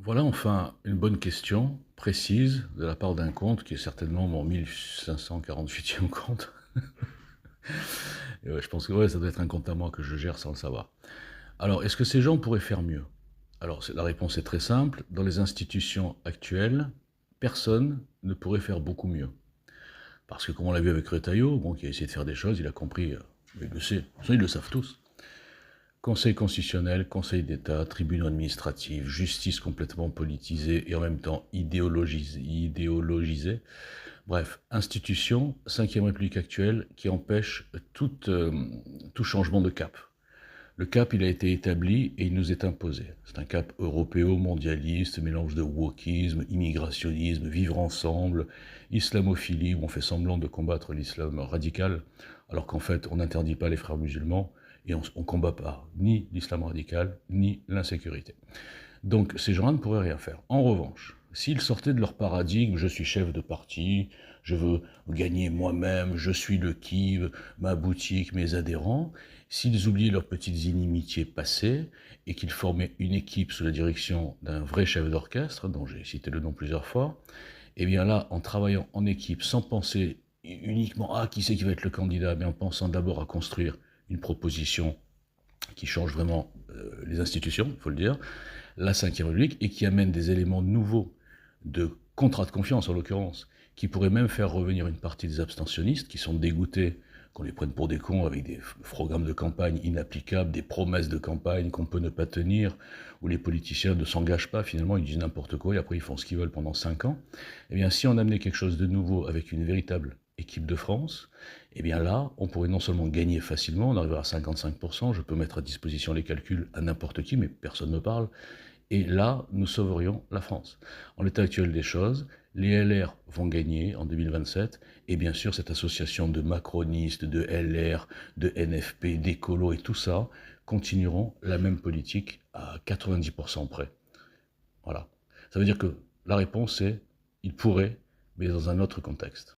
Voilà enfin une bonne question, précise, de la part d'un compte qui est certainement mon 1548e compte. Et ouais, je pense que ouais, ça doit être un compte à moi que je gère sans le savoir. Alors, est-ce que ces gens pourraient faire mieux? Alors, la réponse est très simple. Dans les institutions actuelles, personne ne pourrait faire beaucoup mieux. Parce que, comme on l'a vu avec Retailleau, bon, qui a essayé de faire des choses, il a compris, il le sait, ça, ils le savent tous. Conseil constitutionnel, Conseil d'État, tribunaux administratifs, justice complètement politisée et en même temps idéologisée. Bref, institution, Cinquième République actuelle, qui empêche tout changement de cap. Le cap, il a été établi et il nous est imposé. C'est un cap européo-mondialiste, mélange de wokisme, immigrationnisme, vivre ensemble, islamophilie, où on fait semblant de combattre l'islam radical, alors qu'en fait, on n'interdit pas les frères musulmans et on ne combat pas ni l'islam radical, ni l'insécurité. Donc ces gens-là ne pourraient rien faire. En revanche, s'ils sortaient de leur paradigme, je suis chef de parti, je veux gagner moi-même, je suis le kiv, ma boutique, mes adhérents, s'ils oubliaient leurs petites inimitiés passées et qu'ils formaient une équipe sous la direction d'un vrai chef d'orchestre, dont j'ai cité le nom plusieurs fois, et bien là, en travaillant en équipe, sans penser uniquement à qui c'est qui va être le candidat, mais en pensant d'abord à construire une proposition qui change vraiment les institutions, il faut le dire, la Cinquième République, et qui amène des éléments nouveaux de contrat de confiance, en l'occurrence, qui pourraient même faire revenir une partie des abstentionnistes, qui sont dégoûtés qu'on les prenne pour des cons avec des programmes de campagne inapplicables, des promesses de campagne qu'on peut ne pas tenir, où les politiciens ne s'engagent pas, finalement, ils disent n'importe quoi, et après ils font ce qu'ils veulent pendant 5 ans. Eh bien, si on amenait quelque chose de nouveau avec une véritable équipe de France, eh bien là, on pourrait non seulement gagner facilement, on arrivera à 55%, je peux mettre à disposition les calculs à n'importe qui, mais personne ne parle, et là, nous sauverions la France. En l'état actuel des choses, les LR vont gagner en 2027, et bien sûr, cette association de macronistes, de LR, de NFP, d'écolos et tout ça, continueront la même politique à 90% près. Voilà. Ça veut dire que la réponse est, ils pourraient, mais dans un autre contexte.